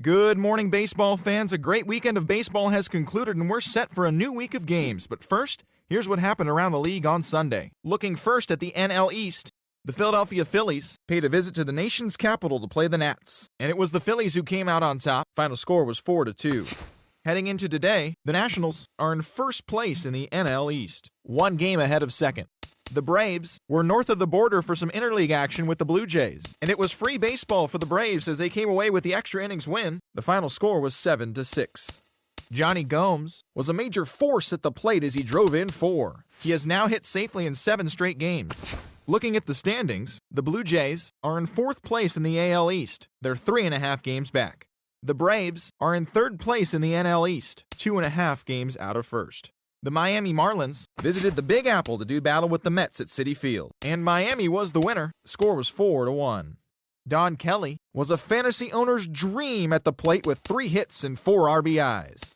Good morning, baseball fans. A great weekend of baseball has concluded, and we're set for a new week of games. But first, here's what happened around the league on Sunday. Looking first at the NL East, the Philadelphia Phillies paid a visit to the nation's capital to play the Nats, and it was the Phillies who came out on top. Final score was 4-2. Heading into today, the Nationals are in first place in the NL East, one game ahead of second. The Braves were north of the border for some interleague action with the Blue Jays, and it was free baseball for the Braves as they came away with the extra innings win. The final score was 7-6. Johnny Gomes was a major force at the plate as he drove in 4. He has now hit safely in 7 straight games. Looking at the standings, the Blue Jays are in 4th place in the AL East. They're 3.5 games back. The Braves are in 3rd place in the NL East, 2.5 games out of first. The Miami Marlins visited the Big Apple to do battle with the Mets at Citi Field, and Miami was the winner. The score was 4-1. Don Kelly was a fantasy owner's dream at the plate with 3 hits and 4 RBIs.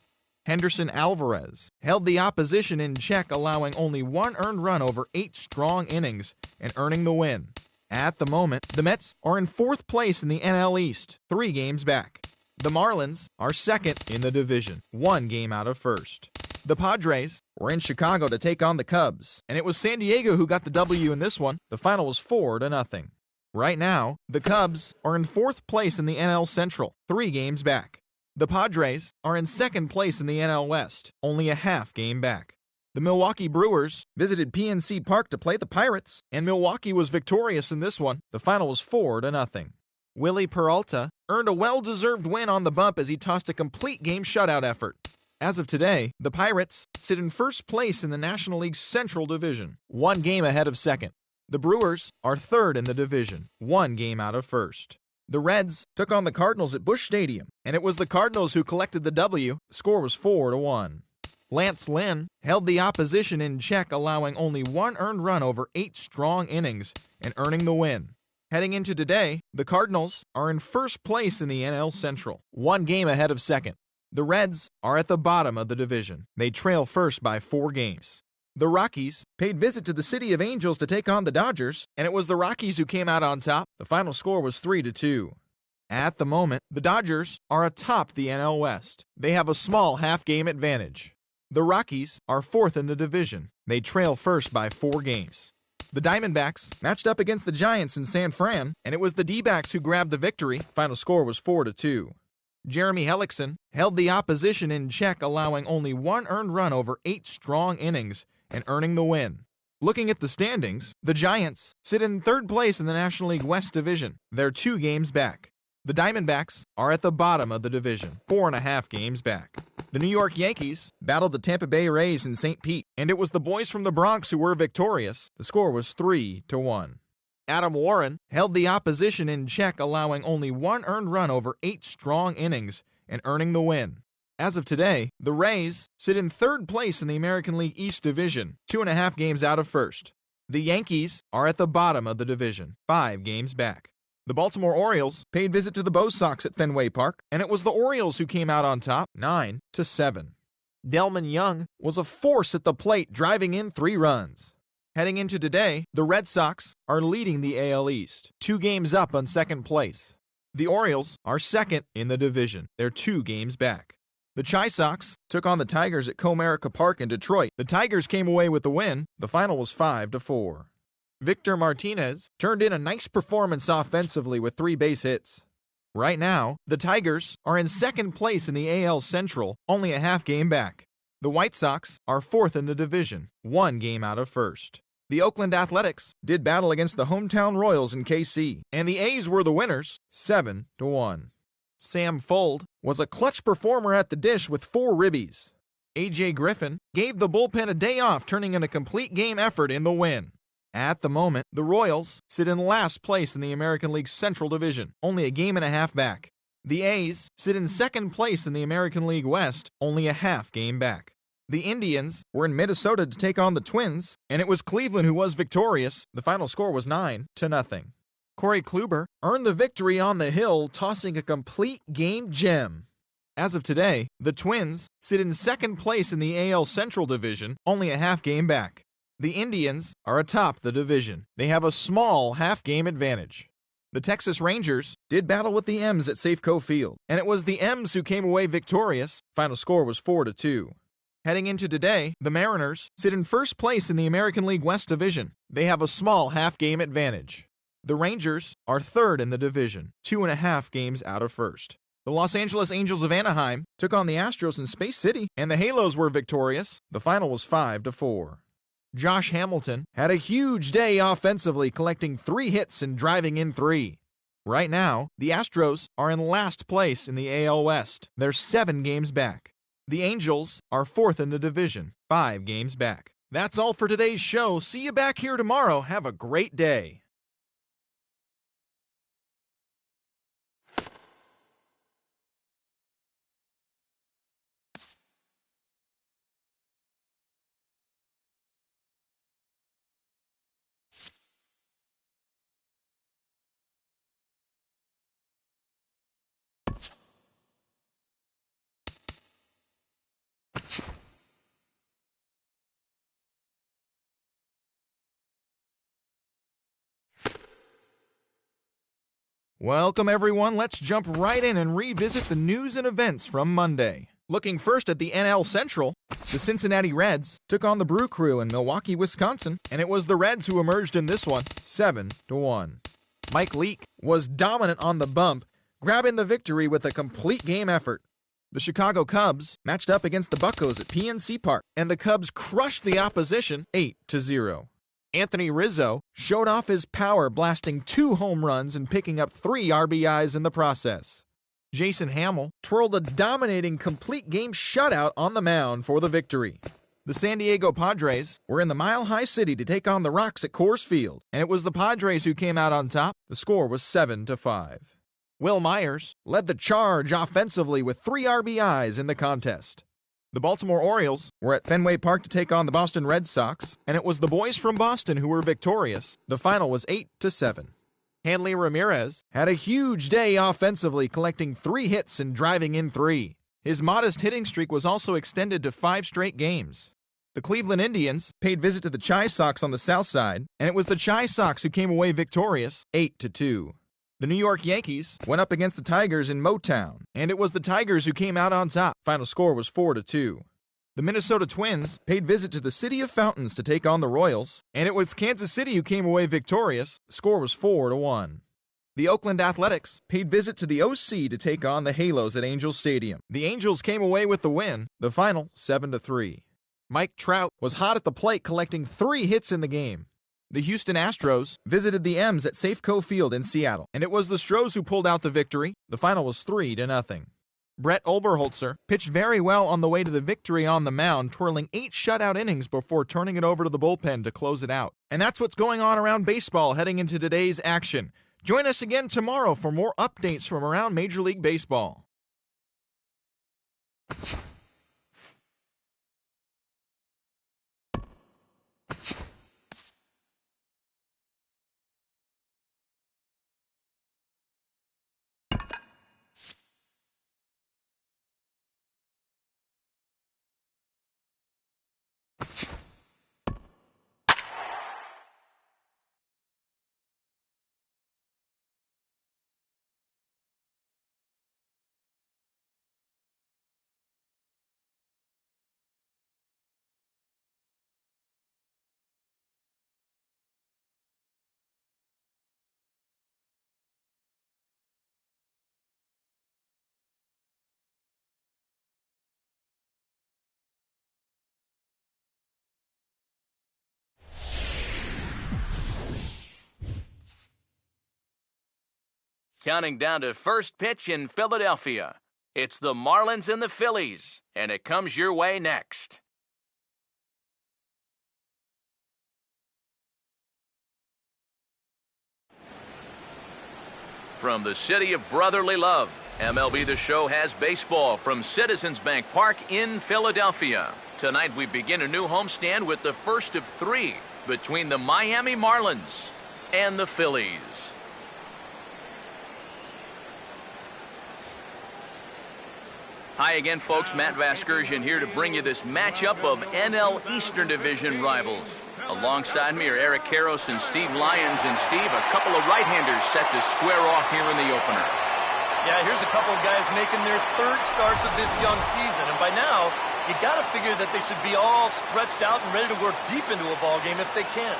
Henderson Alvarez held the opposition in check, allowing only 1 earned run over 8 strong innings and earning the win. At the moment, the Mets are in 4th place in the NL East, 3 games back. The Marlins are 2nd in the division, 1 game out of first. The Padres were in Chicago to take on the Cubs, and it was San Diego who got the W in this one. The final was 4-0. Right now, the Cubs are in 4th place in the NL Central, 3 games back. The Padres are in 2nd place in the NL West, only a half game back. The Milwaukee Brewers visited PNC Park to play the Pirates, and Milwaukee was victorious in this one. The final was 4-0. Willie Peralta earned a well-deserved win on the bump as he tossed a complete game shutout effort. As of today, the Pirates sit in 1st place in the National League's Central Division, 1 game ahead of 2nd. The Brewers are 3rd in the division, 1 game out of 1st. The Reds took on the Cardinals at Busch Stadium, and it was the Cardinals who collected the W. The score was 4-1. Lance Lynn held the opposition in check, allowing only 1 earned run over 8 strong innings and earning the win. Heading into today, the Cardinals are in 1st place in the NL Central, 1 game ahead of 2nd. The Reds are at the bottom of the division. They trail first by 4 games. The Rockies paid visit to the City of Angels to take on the Dodgers, and it was the Rockies who came out on top. The final score was 3-2. At the moment, the Dodgers are atop the NL West. They have a small half-game advantage. The Rockies are 4th in the division. They trail first by 4 games. The Diamondbacks matched up against the Giants in San Fran, and it was the D-backs who grabbed the victory. Final score was 4-2. Jeremy Hellickson held the opposition in check, allowing only 1 earned run over 8 strong innings and earning the win. Looking at the standings, the Giants sit in 3rd place in the National League West Division. They're 2 games back. The Diamondbacks are at the bottom of the division, 4.5 games back. The New York Yankees battled the Tampa Bay Rays in St. Pete, and it was the boys from the Bronx who were victorious. The score was 3-1. Adam Warren held the opposition in check, allowing only 1 earned run over 8 strong innings and earning the win. As of today, the Rays sit in 3rd place in the American League East Division, 2.5 games out of first. The Yankees are at the bottom of the division, 5 games back. The Baltimore Orioles paid visit to the Bo Sox at Fenway Park, and it was the Orioles who came out on top, 9-7. Delman Young was a force at the plate, driving in 3 runs. Heading into today, the Red Sox are leading the AL East, 2 games up on 2nd place. The Orioles are 2nd in the division. They're 2 games back. The Chi Sox took on the Tigers at Comerica Park in Detroit. The Tigers came away with the win. The final was 5-4. Victor Martinez turned in a nice performance offensively with 3 base hits. Right now, the Tigers are in 2nd place in the AL Central, only a half game back. The White Sox are 4th in the division, 1 game out of first. The Oakland Athletics did battle against the hometown Royals in KC, and the A's were the winners, 7-1. Sam Fuld was a clutch performer at the dish with 4 ribbies. A.J. Griffin gave the bullpen a day off, turning in a complete game effort in the win. At the moment, the Royals sit in last place in the American League Central Division, only a game and a half back. The A's sit in 2nd place in the American League West, only a half game back. The Indians were in Minnesota to take on the Twins, and it was Cleveland who was victorious. The final score was 9-0. Corey Kluber earned the victory on the hill, tossing a complete game gem. As of today, the Twins sit in 2nd place in the AL Central Division, only a half game back. The Indians are atop the division. They have a small half-game advantage. The Texas Rangers did battle with the M's at Safeco Field, and it was the M's who came away victorious. Final score was 4-2. Heading into today, the Mariners sit in first place in the American League West Division. They have a small half-game advantage. The Rangers are third in the division, 2.5 games out of first. The Los Angeles Angels of Anaheim took on the Astros in Space City, and the Halos were victorious. The final was 5-4. Josh Hamilton had a huge day offensively, collecting 3 hits and driving in 3. Right now, the Astros are in last place in the AL West. They're 7 games back. The Angels are 4th in the division, 5 games back. That's all for today's show. See you back here tomorrow. Have a great day. Welcome everyone, let's jump right in and revisit the news and events from Monday. Looking first at the NL Central, the Cincinnati Reds took on the Brew Crew in Milwaukee, Wisconsin, and it was the Reds who emerged in this one, 7-1. Mike Leake was dominant on the bump, grabbing the victory with a complete game effort. The Chicago Cubs matched up against the Buccos at PNC Park, and the Cubs crushed the opposition 8-0. Anthony Rizzo showed off his power, blasting 2 home runs and picking up 3 RBIs in the process. Jason Hamill twirled a dominating complete game shutout on the mound for the victory. The San Diego Padres were in the Mile High City to take on the Rocks at Coors Field, and it was the Padres who came out on top. The score was 7-5. Will Myers led the charge offensively with 3 RBIs in the contest. The Baltimore Orioles were at Fenway Park to take on the Boston Red Sox, and it was the boys from Boston who were victorious. The final was 8-7. Hanley Ramirez had a huge day offensively, collecting 3 hits and driving in 3. His modest hitting streak was also extended to 5 straight games. The Cleveland Indians paid visit to the Chi Sox on the south side, and it was the Chi Sox who came away victorious, 8-2. The New York Yankees went up against the Tigers in Motown, and it was the Tigers who came out on top. Final score was 4-2. The Minnesota Twins paid visit to the City of Fountains to take on the Royals, and it was Kansas City who came away victorious. The score was 4-1. The Oakland Athletics paid visit to the OC to take on the Halos at Angels Stadium. The Angels came away with the win. The final 7-3. Mike Trout was hot at the plate, collecting 3 hits in the game. The Houston Astros visited the M's at Safeco Field in Seattle, and it was the Stros who pulled out the victory. The final was 3-0. Brett Oberholzer pitched very well on the way to the victory on the mound, twirling 8 shutout innings before turning it over to the bullpen to close it out. And that's what's going on around baseball heading into today's action. Join us again tomorrow for more updates from around Major League Baseball. Counting down to first pitch in Philadelphia. It's the Marlins and the Phillies, and it comes your way next. From the city of brotherly love, MLB The Show has baseball from Citizens Bank Park in Philadelphia. Tonight we begin a new homestand with the first of 3 between the Miami Marlins and the Phillies. Hi again, folks. Matt Vasgersian here to bring you this matchup of NL Eastern Division rivals. Alongside me are Eric Karros and Steve Lyons. And Steve, a couple of right-handers set to square off here in the opener. Yeah, here's a couple of guys making their third starts of this young season. And by now, you got to figure that they should be all stretched out and ready to work deep into a ball game if they can.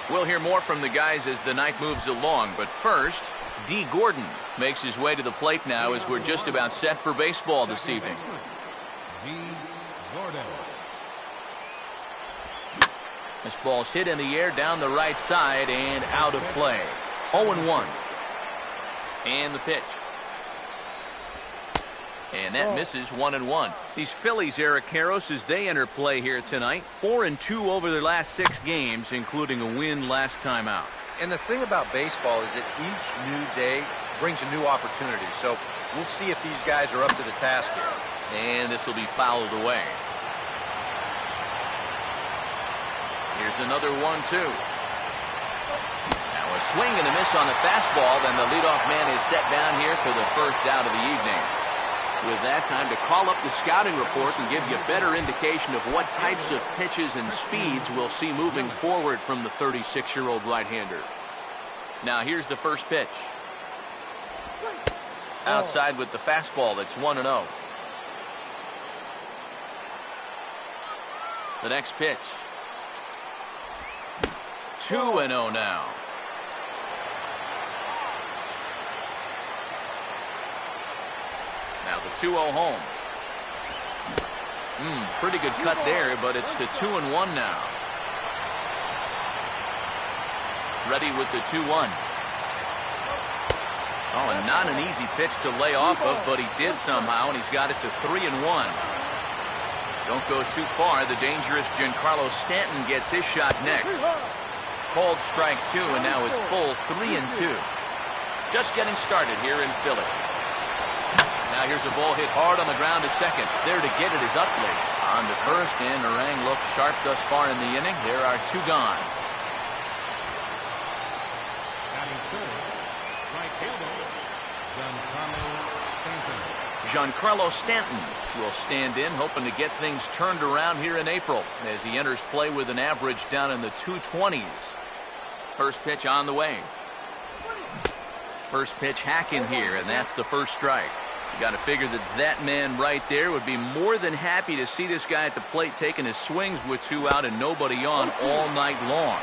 We'll hear more from the guys as the night moves along. But first, D. Gordon makes his way to the plate now as we're just about set for baseball this evening. D. Gordon. This ball's hit in the air down the right side and out of play. 0-1. And the pitch. And that misses 1-1. These Phillies, Eric Karros, as they enter play here tonight, 4-2 over their last 6 games, including a win last time out. And the thing about baseball is that each new day brings a new opportunity. So we'll see if these guys are up to the task here. And this will be fouled away. Here's another 1-2. Now a swing and a miss on the fastball. Then the leadoff man is set down here for the first out of the evening. With that, time to call up the scouting report and give you a better indication of what types of pitches and speeds we'll see moving forward from the 36-year-old right-hander. Now here's the first pitch. Outside with the fastball. That's 1-0. The next pitch. 2-0 now. Now the 2-0 home. Pretty good cut there, but it's to 2-1 now. Ready with the 2-1. Oh, and not an easy pitch to lay off of, but he did somehow, and he's got it to 3-1. Don't go too far. The dangerous Giancarlo Stanton gets his shot next. Called strike 2, and now it's full 3-2. Just getting started here in Philly. Now here's a ball hit hard on the ground to second. There to get it is Utley. On to first, and Orang looks sharp thus far in the inning. There are 2 gone. Batting third, right fielder, Giancarlo Stanton will stand in, hoping to get things turned around here in April as he enters play with an average down in the 220s. First pitch on the way. First pitch hacking here, and that's the first strike. You got to figure that man right there would be more than happy to see this guy at the plate taking his swings with 2 out and nobody on all night long.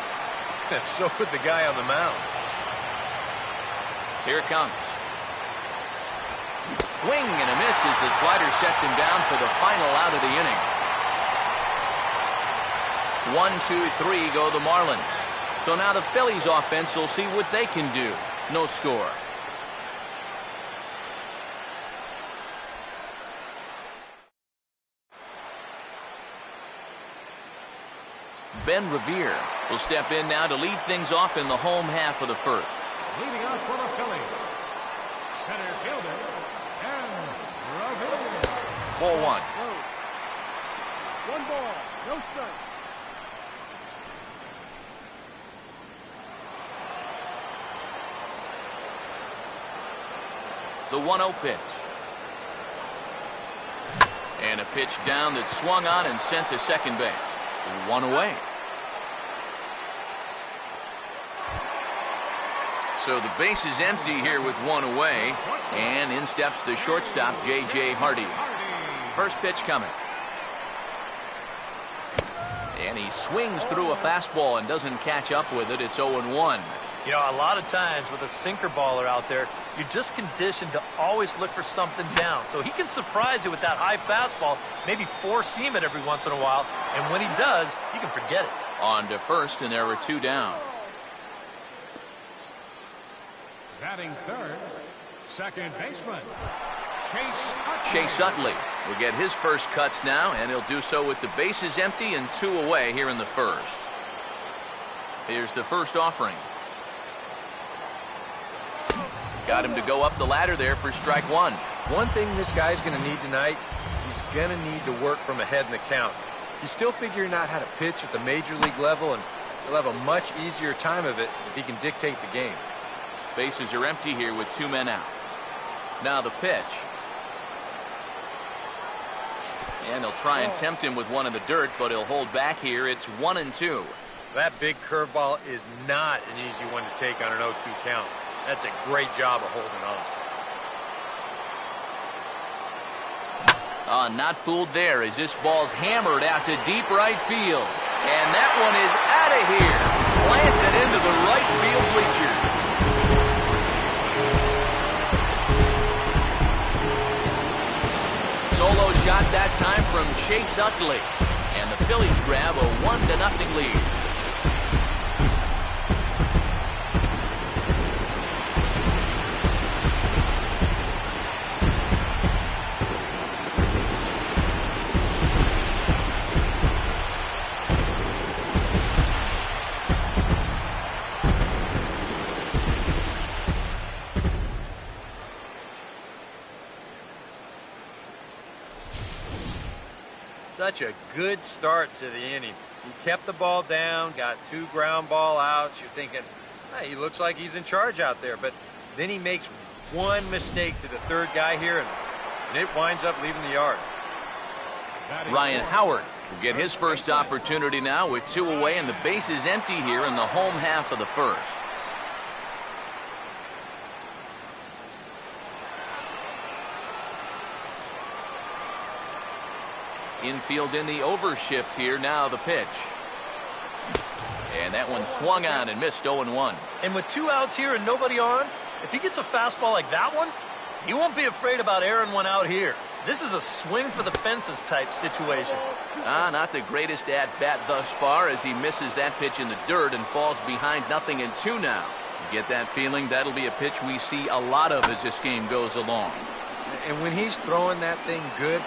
So would the guy on the mound. Here it comes. Swing and a miss as the slider sets him down for the final out of the inning. 1-2-3 go the Marlins. So now the Phillies offense will see what they can do. No score. Ben Revere will step in now to lead things off in the home half of the first. leading off for the Phillies, center fielder, Ben Revere. Ball 1. 1 ball, no strike. The 1-0 pitch. And a pitch down that's swung on and sent to second base. 1 away. So the base is empty here with 1 away. And in steps the shortstop, J.J. Hardy. First pitch coming. And he swings through a fastball and doesn't catch up with it. It's 0-1. You know, a lot of times with a sinker baller out there, you're just conditioned to always look for something down. So he can surprise you with that high fastball, maybe four-seam it every once in a while. And when he does, you can forget it. On to first, and there were 2 down. Batting third, second baseman, Chase Utley will get his first cuts now, and he'll do so with the bases empty and 2 away here in the first. Here's the first offering. Got him to go up the ladder there for strike 1. One thing this guy's going to need tonight, he's going to need to work from ahead in the count. He's still figuring out how to pitch at the major league level, and he'll have a much easier time of it if he can dictate the game. Bases are empty here with 2 men out. Now the pitch. And they'll try and tempt him with one in the dirt, but he'll hold back here. It's 1-2. That big curveball is not an easy one to take on an 0-2 count. That's a great job of holding on. Not fooled there as this ball's hammered out to deep right field. And that one is out of here. Planted into the right field bleachers. Solo shot that time from Chase Utley. And the Phillies grab a 1-0 lead. Such a good start to the inning. He kept the ball down, got 2 ground ball outs. You're thinking, hey, he looks like he's in charge out there. But then he makes one mistake to the third guy here, and it winds up leaving the yard. Ryan Howard will get his first opportunity now with 2 away, and the base is empty here in the home half of the first. Infield in the overshift here. Now the pitch. And that one swung on and missed 0-1. And with 2 outs here and nobody on, if he gets a fastball like that one, he won't be afraid about airing one out here. This is a swing for the fences type situation. Not the greatest at-bat thus far as he misses that pitch in the dirt and falls behind 0-2 now. You get that feeling that'll be a pitch we see a lot of as this game goes along. And when he's throwing that thing good,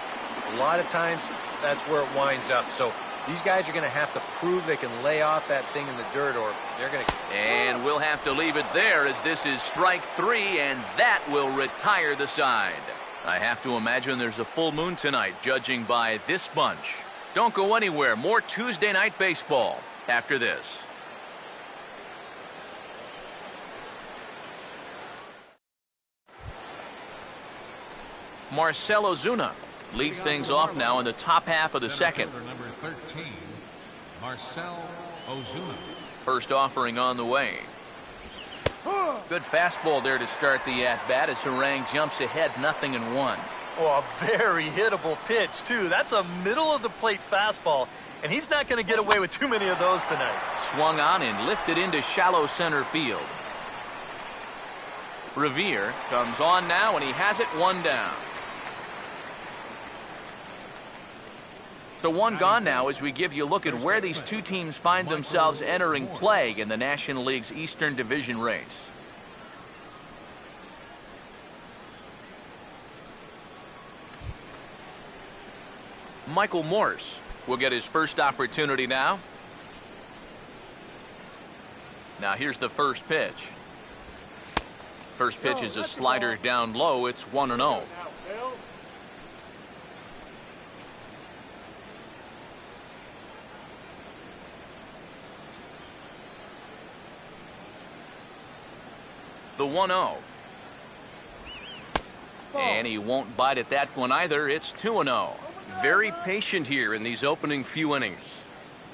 a lot of times that's where it winds up. So these guys are going to have to prove they can lay off that thing in the dirt, or they're going to... And we'll have to leave it there as this is strike 3, and that will retire the side. I have to imagine there's a full moon tonight, judging by this bunch. Don't go anywhere. More Tuesday night baseball after this. Marcell Ozuna leads things off now in the top half of the second. Number 13, Marcell Ozuna. First offering on the way. Good fastball there to start the at-bat as Harang jumps ahead 0-1. Oh, a very hittable pitch, too. That's a middle-of-the-plate fastball, and he's not going to get away with too many of those tonight. Swung on and lifted into shallow center field. Revere comes on now, and he has it 1 down. So 1 gone now as we give you a look at where these 2 teams find themselves entering play in the National League's Eastern Division race. Michael Morse will get his first opportunity now. Now here's the first pitch. First pitch is a slider down low. It's 1-0. The 1-0. And he won't bite at that one either. It's 2-0. Very patient here in these opening few innings.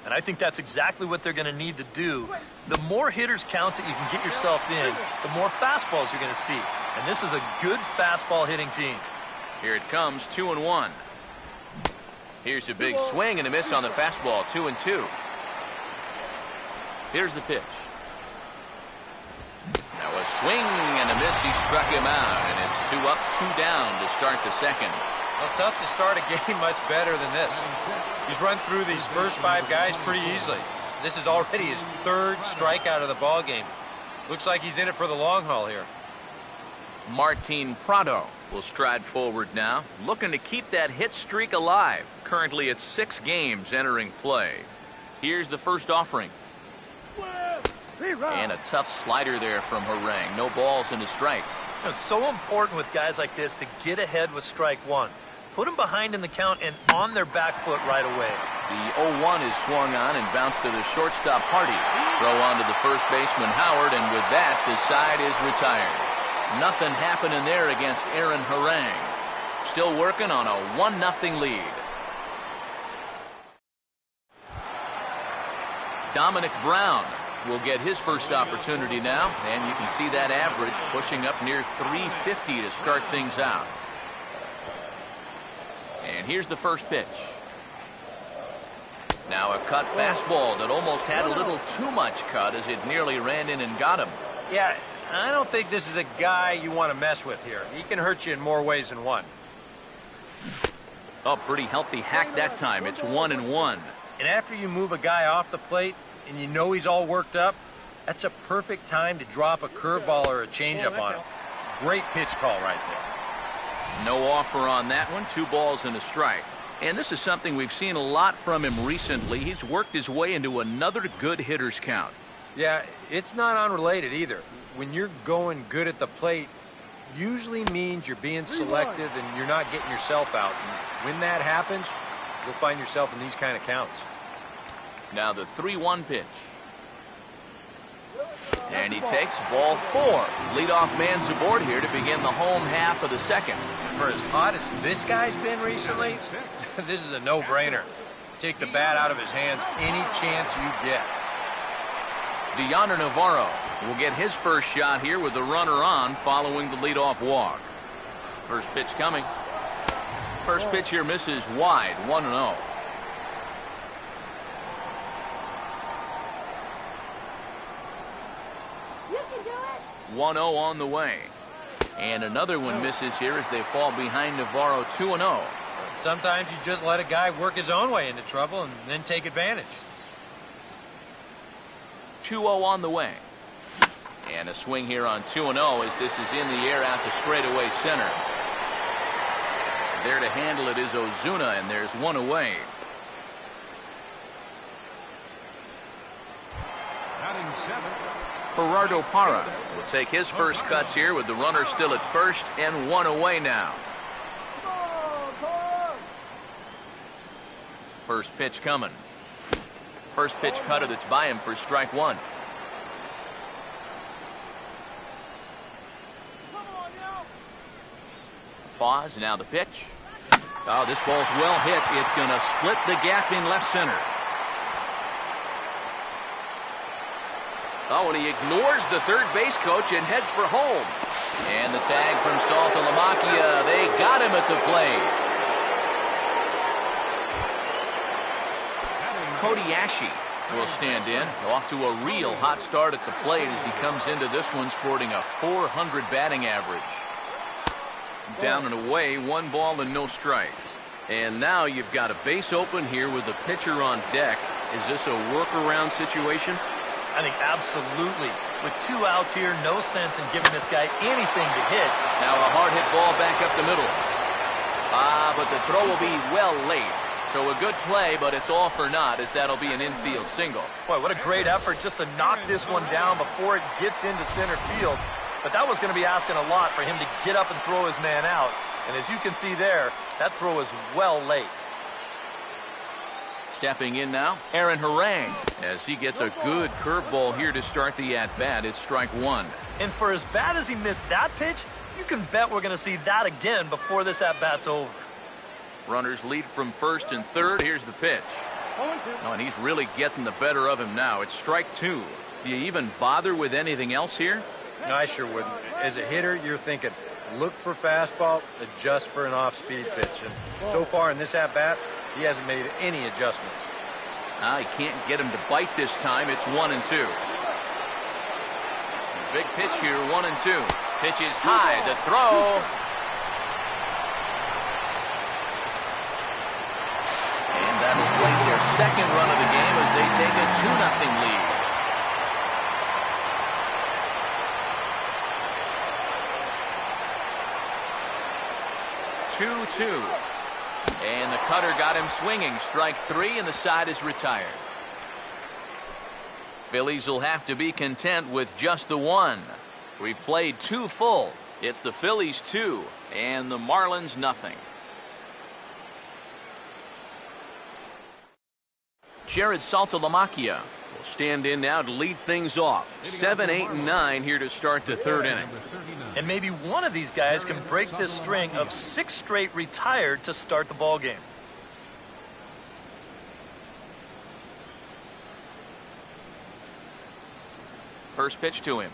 And I think that's exactly what they're going to need to do. The more hitters counts that you can get yourself in, the more fastballs you're going to see. And this is a good fastball hitting team. Here it comes, 2-1. Here's a big swing and a miss on the fastball, 2-2. Here's the pitch. Now a swing and a miss. He struck him out, and it's 2 up, 2 down to start the second. Well, tough to start a game much better than this. He's run through these first 5 guys pretty easily. This is already his 3rd strikeout of the ball game. Looks like he's in it for the long haul here. Martin Prado will stride forward now, looking to keep that hit streak alive. Currently it's 6 games entering play. Here's the first offering. And a tough slider there from Harang. No balls and a strike. It's so important with guys like this to get ahead with strike 1. Put them behind in the count and on their back foot right away. The 0-1 is swung on and bounced to the shortstop Hardy. Throw on to the first baseman Howard, and with that, the side is retired. Nothing happening there against Aaron Harang. Still working on a 1-0 lead. Dominic Brown will get his first opportunity now, and you can see that average pushing up near 350 to start things out. And here's the first pitch. Now a cut fastball that almost had a little too much cut as it nearly ran in and got him. Yeah, I don't think this is a guy you want to mess with here. He can hurt you in more ways than one. Oh, pretty healthy hack that time. It's 1-1. And after you move a guy off the plate and you know he's all worked up, that's a perfect time to drop a curveball or a changeup on him. Great pitch call right there. No offer on that one. 2 balls and a strike. And this is something we've seen a lot from him recently. He's worked his way into another good hitter's count. Yeah, it's not unrelated either. When you're going good at the plate, usually means you're being selective and you're not getting yourself out. And when that happens, you'll find yourself in these kind of counts. Now the 3-1 pitch. And he takes ball 4. Leadoff man's aboard here to begin the home half of the second. For as hot as this guy's been recently, this is a no-brainer. Take the bat out of his hands any chance you get. Deoner Navarro will get his first shot here with the runner on following the leadoff walk. First pitch coming. First pitch here misses wide, 1-0. You can do it. 1-0 on the way. And another one misses here as they fall behind Navarro 2-0. Sometimes you just let a guy work his own way into trouble and then take advantage. 2-0 on the way. And a swing here on 2-0 as this is in the air out to straightaway center. There to handle it is Ozuna, and there's one away. Batting 7th. Gerardo Parra will take his first cuts here with the runner still at first and one away now. First pitch coming. First pitch cutter that's by him for strike 1. Pause, now the pitch. Oh, this ball's well hit. It's going to split the gap in left center. Oh, and he ignores the third base coach and heads for home. And the tag from Saltalamacchia. They got him at the plate. Cody Ashe will stand in. Off to a real hot start at the plate as he comes into this one sporting a .400 batting average. Down and away, 1 ball and no strikes. And now you've got a base open here with the pitcher on deck. Is this a workaround situation? I think absolutely. With 2 outs here, no sense in giving this guy anything to hit. Now a hard hit ball back up the middle. But the throw will be well late. So a good play, but it's all for naught as that'll be an infield single. Boy, what a great effort just to knock this one down before it gets into center field. But that was going to be asking a lot for him to get up and throw his man out. And as you can see there, that throw is well late. Stepping in now, Aaron Harang, as he gets a good curveball here to start the at-bat. It's strike 1. And for as bad as he missed that pitch, you can bet we're going to see that again before this at-bat's over. Runners lead from first and third. Here's the pitch. Oh, and he's really getting the better of him now. It's strike 2. Do you even bother with anything else here? No, I sure wouldn't. As a hitter, you're thinking, look for fastball, adjust for an off-speed pitch. And so far in this at-bat, he hasn't made any adjustments. He can't get him to bite this time. It's 1-2. Big pitch here, 1-2. Pitch is high, the throw. And that'll play their second run of the game as they take a 2-0 lead. And the cutter got him swinging. Strike 3, and the side is retired. Phillies will have to be content with just the 1. We've played 2 full. It's the Phillies 2 and the Marlins nothing. Jared Saltalamacchia will stand in now to lead things off. 7, 8, and 9 here to start the 3rd inning. And maybe one of these guys can break this string of 6 straight retired to start the ball game. First pitch to him.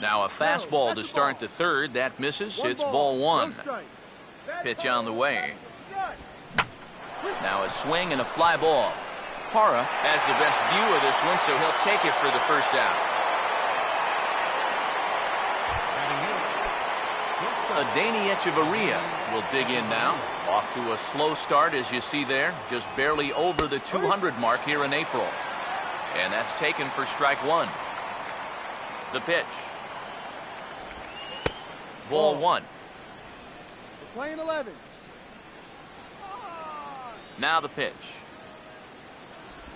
Now a fastball to start the third. That misses. It's ball one. Pitch on the way. Now a swing and a fly ball. Parra has the best view of this one, so he'll take it for the first out. Adani Echeverria will dig in now. Off to a slow start, as you see there. Just barely over the 200 mark here in April. And that's taken for strike one. The pitch. Ball one. Playing 11. Now the pitch.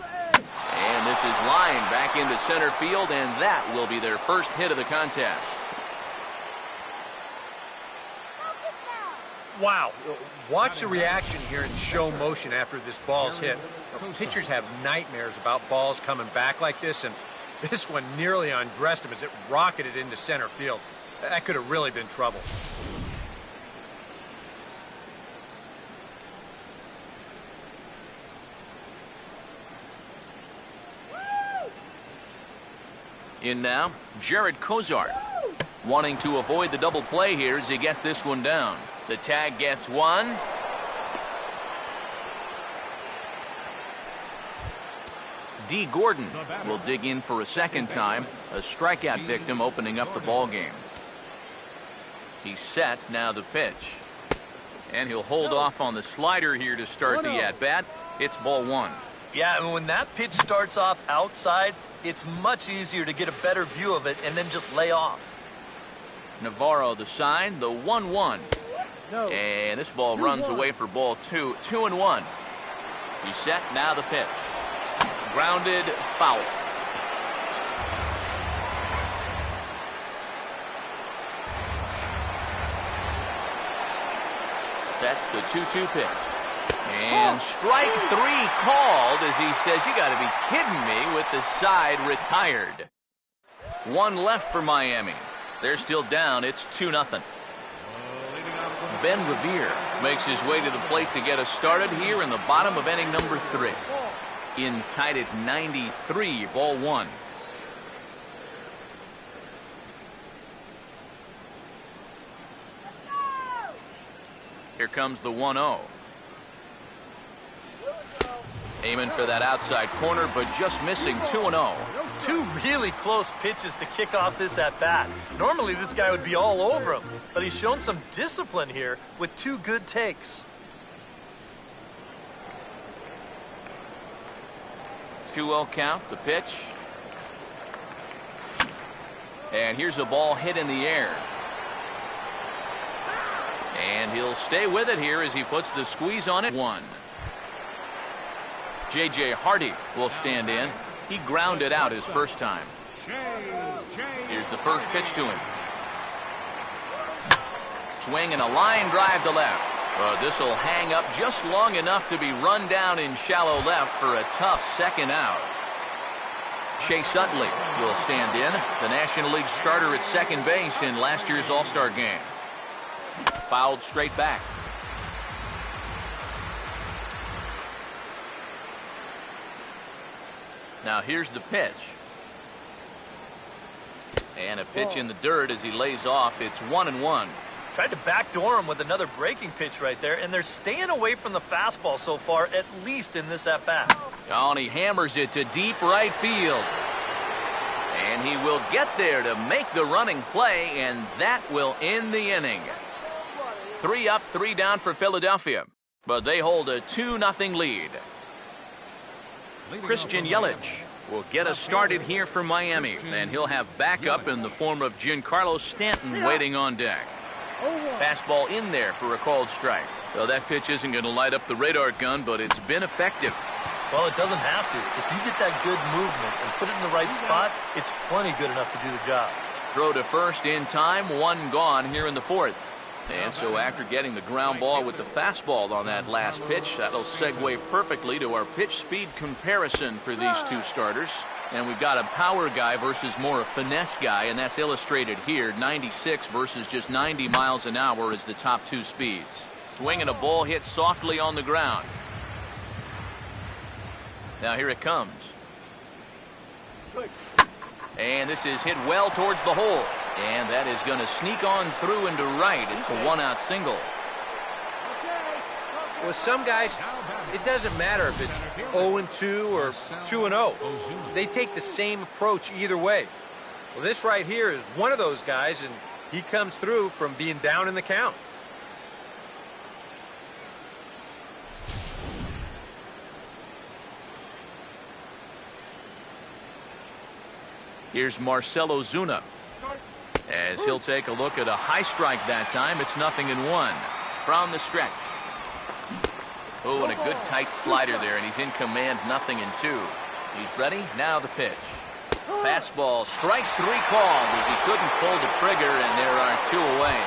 And this is lined back into center field, and that will be their first hit of the contest. Wow. Watch the reaction here in slow motion after this ball's hit. Pitchers have nightmares about balls coming back like this, and this one nearly undressed him as it rocketed into center field. That could have really been trouble. In now, Jared Kozart, wanting to avoid the double play here as he gets this one down. The tag gets one. D. Gordon will dig in for a second time. A strikeout victim opening up the ball game. He's set. Now the pitch. And he'll hold off on the slider here to start the at-bat. It's ball one. Yeah, and when that pitch starts off outside, it's much easier to get a better view of it and then just lay off. Navarro the sign, the 1-1. And this ball runs away for ball two. 2-1. He's set. Now the pitch. Grounded, foul. Sets the 2-2 pitch. And strike three called as he says, "You got to be kidding me," with the side retired. One left for Miami. They're still down. It's 2-0. Ben Revere makes his way to the plate to get us started here in the bottom of inning number 3. In tied at 93, ball one. Here comes the 1-0. Aiming for that outside corner, but just missing. 2-0. Two really close pitches to kick off this at-bat. Normally this guy would be all over him, but he's shown some discipline here with two good takes. 2-0 count, the pitch. And here's a ball hit in the air. And he'll stay with it here as he puts the squeeze on it. 1. J.J. Hardy will stand in. He grounded out his first time. Here's the first pitch to him. Swing and a line drive to left. This will hang up just long enough to be run down in shallow left for a tough second out. Chase Utley will stand in, the National League starter at second base in last year's All-Star game. Fouled straight back. Now here's the pitch. And a pitch in the dirt as he lays off. It's 1-1. Tried to backdoor him with another breaking pitch right there, and they're staying away from the fastball so far, at least in this at-bat. Oh, and he hammers it to deep right field. And he will get there to make the running play, and that will end the inning. 3 up, 3 down for Philadelphia, but they hold a 2-0 lead. Christian Yelich will get us started here for Miami, and he'll have backup in the form of Giancarlo Stanton waiting on deck. Fastball in there for a called strike. Well, that pitch isn't going to light up the radar gun, but it's been effective. Well, it doesn't have to. If you get that good movement and put it in the right spot, it's plenty good enough to do the job. Throw to first in time, 1 gone here in the 4th. And so after getting the ground ball with the fastball on that last pitch, that'll segue perfectly to our pitch speed comparison for these two starters. And we've got a power guy versus more a finesse guy, and that's illustrated here. 96 versus just 90 miles an hour is the top 2 speeds. Swinging a ball hit softly on the ground. Now here it comes. And this is hit well towards the hole. And that is going to sneak on through into right. It's a one-out single. With some guys, it doesn't matter if it's 0-2 or 2-0. They take the same approach either way. Well, this right here is one of those guys, and he comes through from being down in the count. Here's Marcelo Zuna. As he'll take a look at a high strike that time, it's 0-1 from the stretch. Oh, and a good tight slider there, and he's in command, 0-2. He's ready, now the pitch. Fastball, strike 3 called as he couldn't pull the trigger, and there are 2 away.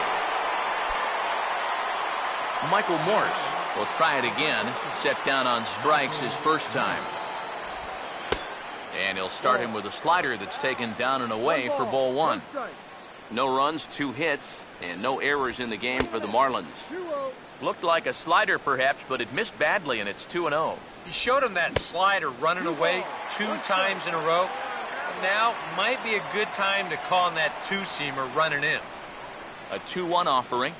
Michael Morse will try it again, set down on strikes his first time. And he'll start him with a slider that's taken down and away for ball 1. No runs, 2 hits, and no errors in the game for the Marlins. Looked like a slider perhaps, but it missed badly, and it's 2-0. He showed him that slider running away 2 times in a row. Now might be a good time to call on that 2-seamer running in. A 2-1 offering.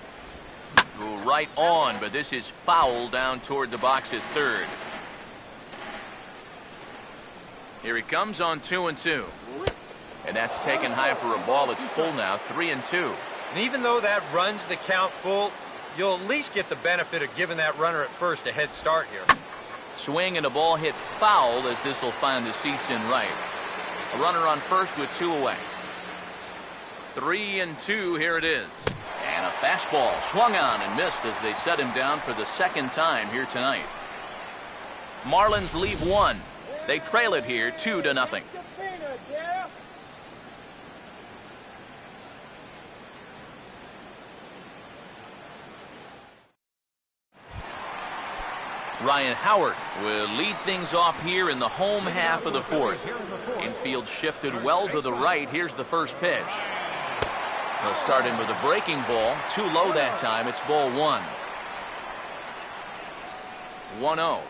Go right on, but this is foul down toward the box at third. Here he comes on 2-2. And that's taken high for a ball. It's full now, 3-2. And even though that runs the count full, you'll at least get the benefit of giving that runner at first a head start here. Swing and a ball hit foul as this will find the seats in right. A runner on first with 2 away. 3-2, here it is. And a fastball swung on and missed as they set him down for the second time here tonight. Marlins leave 1. They trail it here 2-0. Ryan Howard will lead things off here in the home half of the 4th. Infield shifted well to the right. Here's the first pitch. They'll start in with a breaking ball. Too low that time. It's ball 1. 1-0.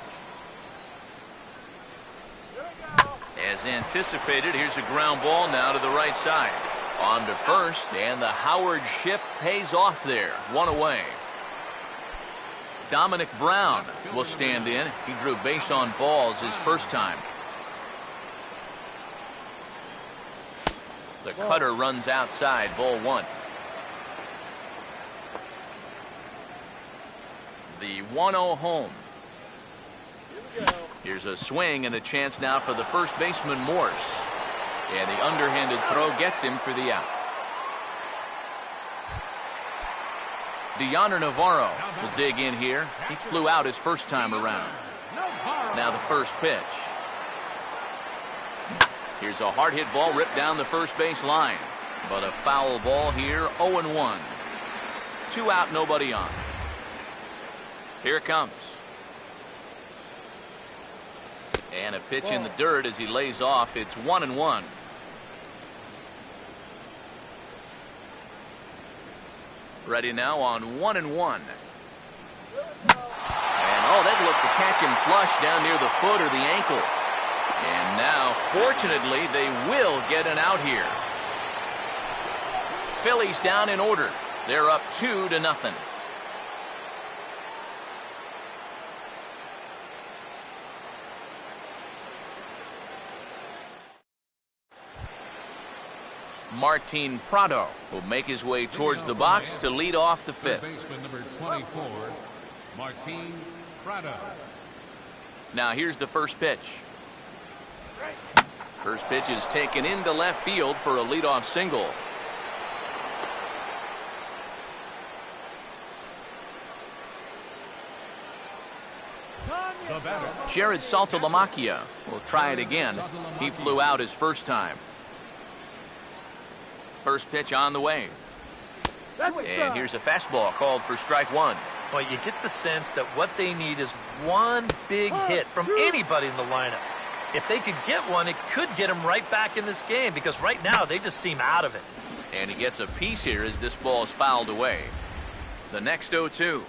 As anticipated, here's a ground ball now to the right side. On to first, and the Howard shift pays off there. 1 away. Dominic Brown will stand in. He drew base on balls his first time. The cutter runs outside, ball 1. The 1-0 home. Here's a swing and a chance now for the first baseman Morse. And the underhanded throw gets him for the out. Deoner Navarro will dig in here. He flew out his first time around. Now the first pitch. Here's a hard hit ball ripped down the first base line. But a foul ball here, 0-1. 2 out, nobody on. Here it comes. And a pitch in the dirt as he lays off. It's 1-1. Ready now on 1-1. And oh, that looked to catch him flush down near the foot or the ankle. And now, fortunately, they will get an out here. Phillies down in order. They're up 2-0. Martin Prado will make his way towards the box to lead off the 5th. Baseman number 24, Martin Prado. Now here's the first pitch. First pitch is taken into left field for a leadoff single. Jared Saltalamacchia will try it again. He flew out his first time. First pitch on the way. And here's a fastball called for strike 1. Well, you get the sense that what they need is one big hit from anybody in the lineup. If they could get one, it could get them right back in this game because right now they just seem out of it. And he gets a piece here as this ball is fouled away. The next 0-2.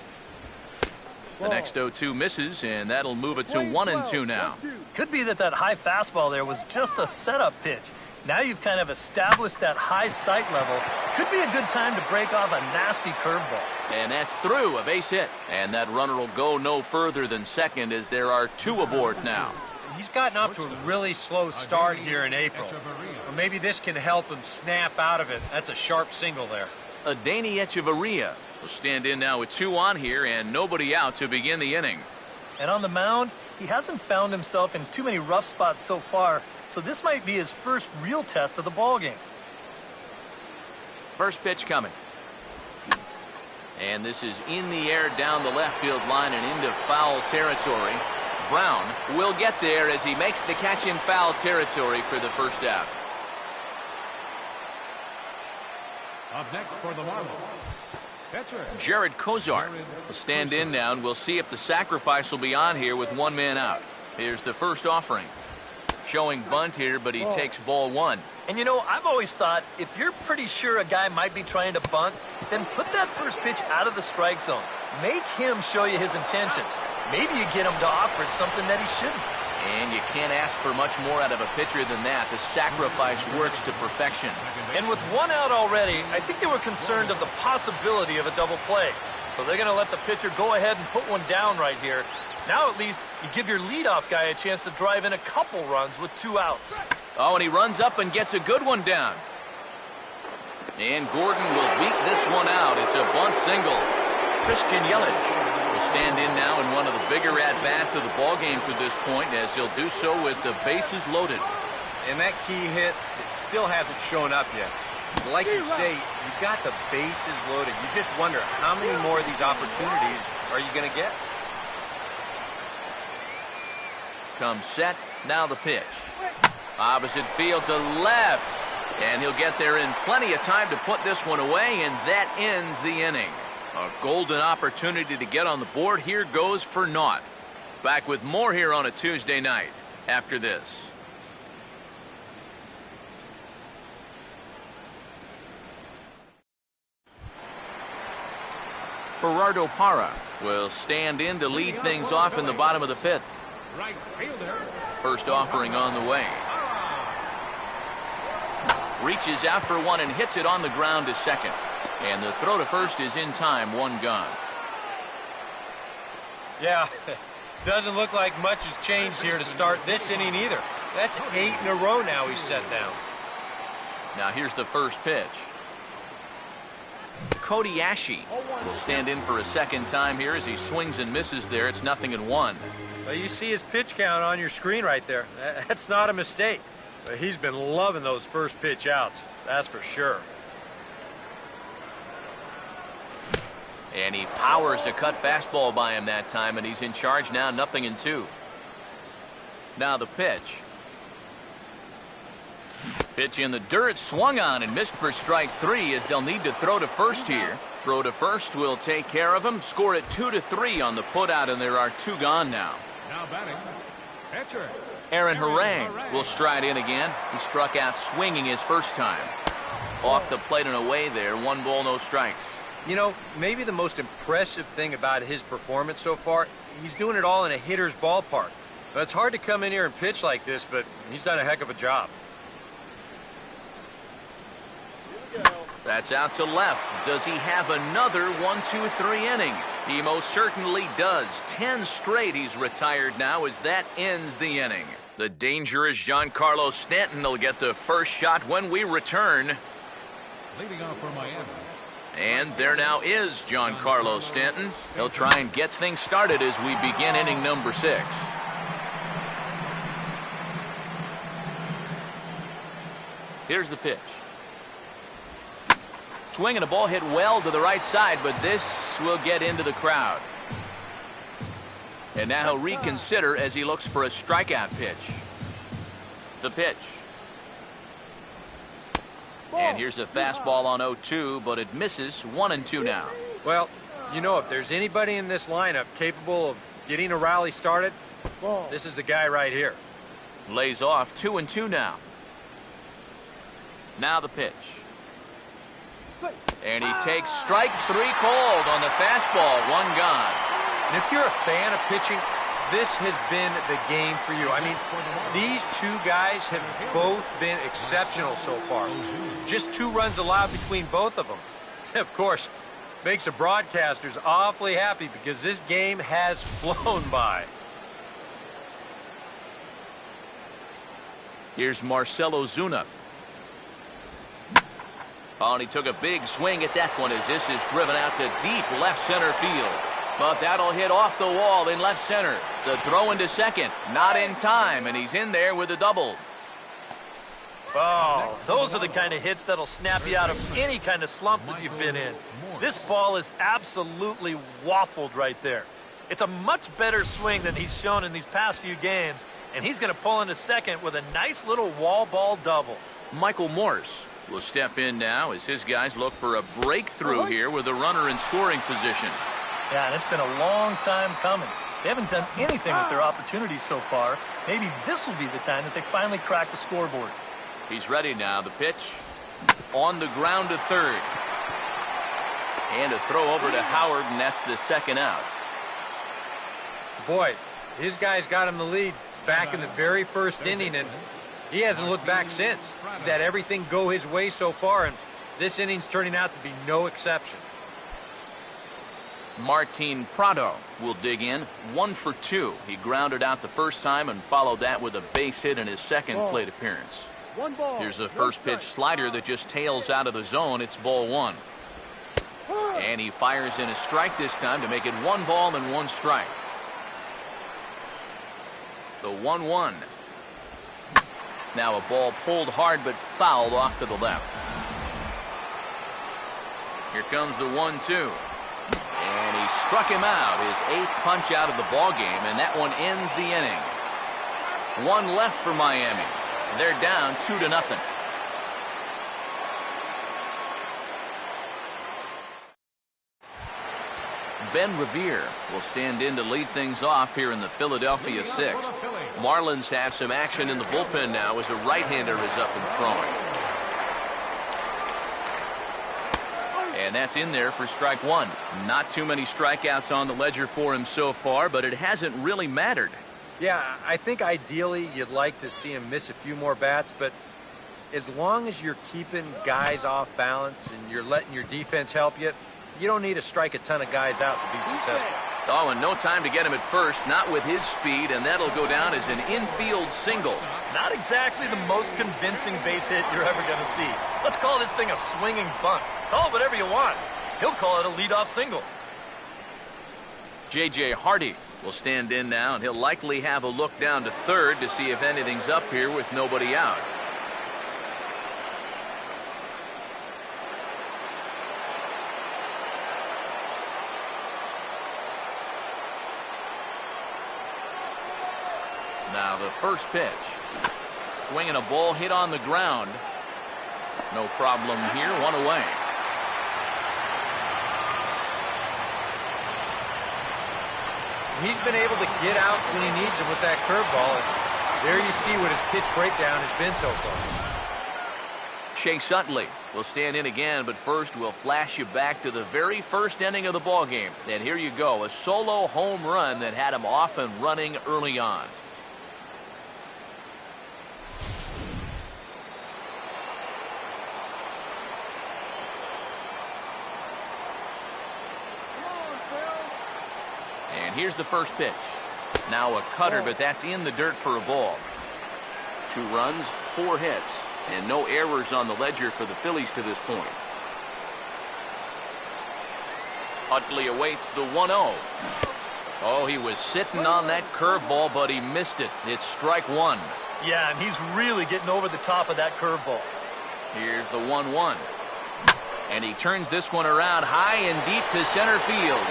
The next 0-2 misses, and that'll move it to 1-2 now. Could be that high fastball there was just a setup pitch. Now you've kind of established that high sight level. Could be a good time to break off a nasty curveball. And that's through, a base hit. And that runner will go no further than second as there are 2 aboard now. He's gotten off to a really slow start here in April. Or maybe this can help him snap out of it. That's a sharp single there. Adeiny Echeverria will stand in now with 2 on here and nobody out to begin the inning. And on the mound, he hasn't found himself in too many rough spots so far, so this might be his first real test of the ballgame. First pitch coming. And this is in the air down the left field line and into foul territory. Brown will get there as he makes the catch in foul territory for the first out. Up next for the Marlins, pitcher Jared Kozar will stand in now, and we'll see if the sacrifice will be on here with 1 man out. Here's the first offering. Showing bunt here, but he takes ball 1. And you know, I've always thought if you're pretty sure a guy might be trying to bunt, then put that first pitch out of the strike zone. Make him show you his intentions. Maybe you get him to offer something that he shouldn't. And you can't ask for much more out of a pitcher than that. The sacrifice works to perfection. And with 1 out already, I think they were concerned of the possibility of a double play. So they're going to let the pitcher go ahead and put 1 down right here. Now at least you give your leadoff guy a chance to drive in a couple runs with 2 outs. Oh, and he runs up and gets a good one down. And Gordon will beat this one out. It's a bunt single. Christian Yelich will stand in now in one of the bigger at-bats of the ballgame to this point, as he'll do so with the bases loaded. And that key hit, it still hasn't shown up yet. Like you say, you've got the bases loaded. You just wonder how many more of these opportunities are you going to get? Comes set, now the pitch. Opposite field to left. And he'll get there in plenty of time to put this one away, and that ends the inning. A golden opportunity to get on the board here goes for naught. Back with more here on a Tuesday night after this. Gerardo Parra will stand in to lead things off in the bottom of the 5th. right fielder. First offering on the way. Reaches out for 1 and hits it on the ground to second. And the throw to first is in time, 1 gone. Yeah, doesn't look like much has changed here to start this inning either. That's 8 in a row now he's set down. Now here's the first pitch. Cody Ashe will stand in for a second time here as he swings and misses there. It's 0-1. Well, you see his pitch count on your screen right there. That's not a mistake. But he's been loving those first pitch outs. That's for sure. And he powers a cut fastball by him that time, and he's in charge now, 0-2. Now the pitch. Pitch in the dirt, swung on and missed for strike 3 as they'll need to throw to first here. Throw to first will take care of him. Score it 2-3 on the putout, and there are 2 gone now. Now batting, pitcher Aaron Harang will stride in again. He struck out swinging his first time. Off the plate and away there, 1 ball, no strikes. You know, maybe the most impressive thing about his performance so far, he's doing it all in a hitter's ballpark. But it's hard to come in here and pitch like this, but he's done a heck of a job. That's out to left. Does he have another 1-2-3 inning? He most certainly does. 10 straight he's retired now as that ends the inning. The dangerous Giancarlo Stanton will get the first shot when we return. leading off for Miami. And there now is Giancarlo Stanton. He'll try and get things started as we begin inning number 6. Here's the pitch. Swinging a ball hit well to the right side, but this will get into the crowd. And now he'll reconsider as he looks for a strikeout pitch. The pitch. And here's a fastball on 0-2, but it misses. 1-2 now. Well, you know, if there's anybody in this lineup capable of getting a rally started, this is the guy right here. Lays off. 2-2 now. Now the pitch. And he takes strike 3 called on the fastball. 1 gone. And if you're a fan of pitching, this has been the game for you. I mean, these two guys have both been exceptional so far. Just 2 runs allowed between both of them. Of course, makes the broadcasters awfully happy because this game has flown by. Here's Marcelo Zuna. Oh, and he took a big swing at that one as this is driven out to deep left center field. But that'll hit off the wall in left center. The throw into second, not in time, and he's in there with a double. Oh, those are the kind of hits that'll snap you out of any kind of slump that you've been in. This ball is absolutely waffled right there. It's a much better swing than he's shown in these past few games, and he's going to pull into second with a nice little wall ball double. Michael Morse will step in now as his guys look for a breakthrough here with a runner in scoring position. Yeah, and it's been a long time coming. They haven't done anything with their opportunities so far. Maybe this will be the time that they finally crack the scoreboard. He's ready now. The pitch on the ground to third. And a throw over to Howard, and that's the second out. Boy, his guys got him the lead back in the very first inning, and he hasn't looked back since. He's had everything go his way so far, and this inning's turning out to be no exception. Martin Prado will dig in, 1 for 2. He grounded out the first time and followed that with a base hit in his second plate appearance. Here's a first pitch slider that just tails out of the zone. It's ball 1. And he fires in a strike this time to make it 1 ball and 1 strike. The 1-1. Now a ball pulled hard but fouled off to the left. Here comes the 1-2. And he struck him out, his 8th punch out of the ball game, and that one ends the inning. 1 left for Miami. They're down 2-0. Ben Revere will stand in to lead things off here in the Philadelphia 6th. Marlins have some action in the bullpen now as a right-hander is up and throwing. And that's in there for strike 1. Not too many strikeouts on the ledger for him so far, but it hasn't really mattered. Yeah, I think ideally you'd like to see him miss a few more bats, but as long as you're keeping guys off balance and you're letting your defense help you, you don't need to strike a ton of guys out to be successful. Oh, and no time to get him at first, not with his speed, and that'll go down as an infield single. Not exactly the most convincing base hit you're ever going to see. Let's call this thing a swinging bunt. Call it whatever you want. He'll call it a leadoff single. J.J. Hardy will stand in now, and he'll likely have a look down to third to see if anything's up here with nobody out. Now the first pitch. Swinging a ball hit on the ground. No problem here, 1 away. He's been able to get out when he needs it with that curveball, and there you see what his pitch breakdown has been so far. Chase Utley will stand in again, but first we'll flash you back to the very first inning of the ball game. And here you go, a solo home run that had him off and running early on. And here's the first pitch. Now a cutter, but that's in the dirt for a ball. 2 runs, 4 hits, and no errors on the ledger for the Phillies to this point. Utley awaits the 1-0. Oh, he was sitting on that curveball, but he missed it. It's strike 1. Yeah, and he's really getting over the top of that curveball. Here's the 1-1. And he turns this one around high and deep to center field.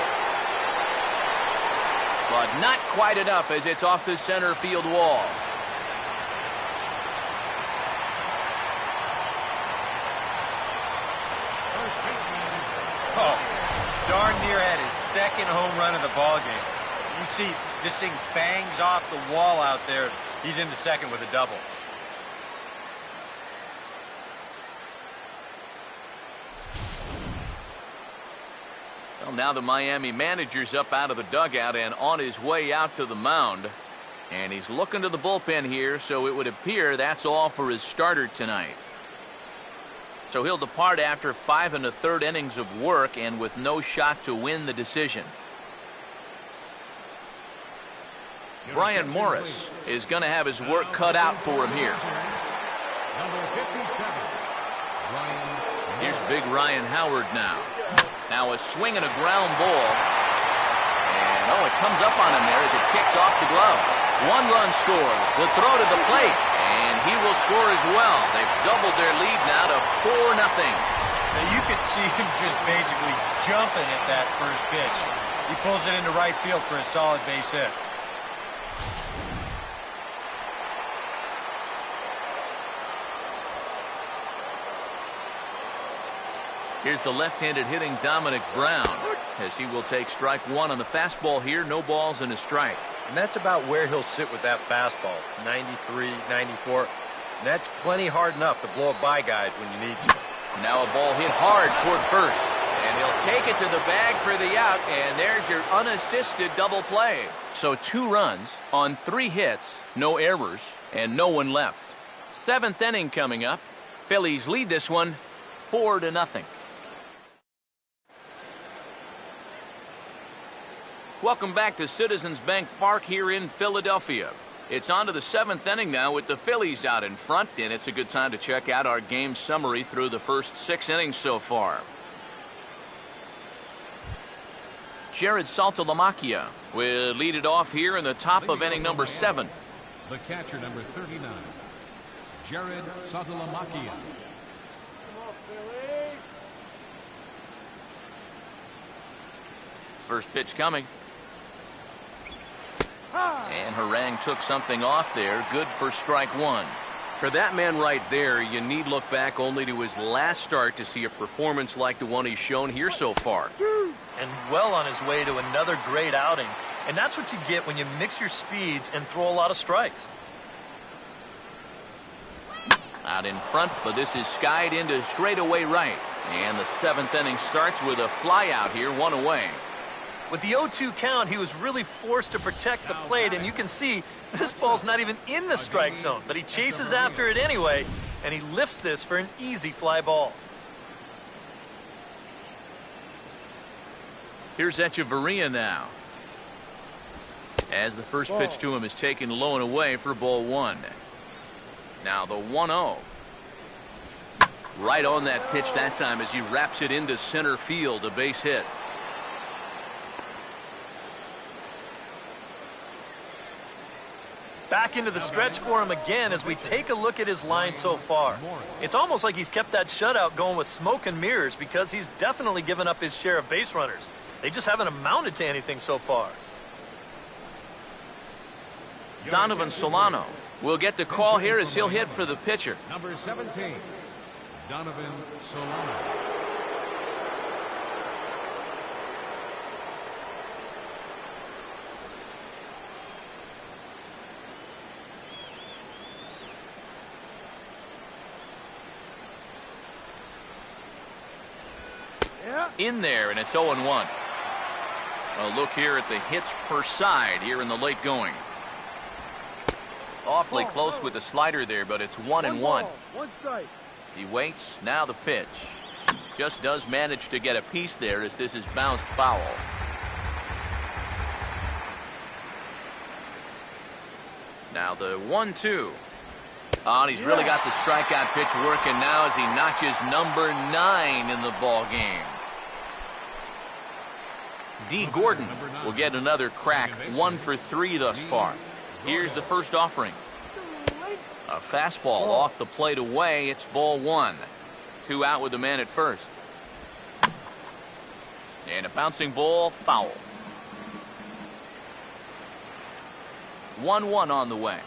But not quite enough as it's off the center field wall. Oh, darn near had his second home run of the ball game. You see, this thing bangs off the wall out there. He's into second with a double. Well, now the Miami manager's up out of the dugout and on his way out to the mound. And he's looking to the bullpen here, so it would appear that's all for his starter tonight. So he'll depart after 5 1/3 innings of work and with no shot to win the decision. Brian Morris is going to have his work cut out for him here. Number 57, Ryan. Here's big Ryan Howard now. Now a swing and a ground ball. And it comes up on him there as it kicks off the glove. 1 run scores. The throw to the plate. And he will score as well. They've doubled their lead now to 4-0. Now you could see him just basically jumping at that first pitch. He pulls it into right field for a solid base hit. Here's the left-handed hitting Dominic Brown as he will take strike 1 on the fastball here. No balls and a strike. And that's about where he'll sit with that fastball. 93, 94. And that's plenty hard enough to blow it by guys when you need to. Now a ball hit hard toward first. And he'll take it to the bag for the out. And there's your unassisted double play. So 2 runs on 3 hits, no errors, and no one left. 7th inning coming up. Phillies lead this one 4-0. Welcome back to Citizens Bank Park here in Philadelphia. It's on to the 7th inning now with the Phillies out in front, and it's a good time to check out our game summary through the first 6 innings so far. Jared Saltalamacchia will lead it off here in the top of inning number 7. The catcher, number 39, Jared Saltalamacchia. First pitch coming. And Harang took something off there. Good for strike 1. For that man right there, you need look back only to his last start to see a performance like the one he's shown here so far. And well on his way to another great outing. And that's what you get when you mix your speeds and throw a lot of strikes. Out in front, but this is skied into straightaway right. And the 7th inning starts with a fly out here, 1 away. With the 0-2 count, he was really forced to protect the plate, and you can see this ball's not even in the strike zone, but he chases after it anyway, and he lifts this for an easy fly ball. Here's Echeverria now. As the first pitch to him is taken low and away for ball 1. Now the 1-0. Right on that pitch that time as he wraps it into center field, a base hit. Back into the stretch for him again as we take a look at his line so far. It's almost like he's kept that shutout going with smoke and mirrors because he's definitely given up his share of base runners. They just haven't amounted to anything so far. Donovan Solano will get the call here as he'll hit for the pitcher. Number 17, Donovan Solano. In there, and it's 0-1. A look here at the hits per side here in the late going. Awfully close with the slider there, but it's 1-1. 1 strike. He waits. Now the pitch. Just does manage to get a piece there as this is bounced foul. Now the 1-2. And he's really got the strikeout pitch working now as he notches number 9 in the ball game. D. Gordon will get another crack, 1 for 3 thus far. Here's the first offering. A fastball off the plate away. It's ball 1. 2 out with the man at first. And a bouncing ball, foul. 1-1 on the way.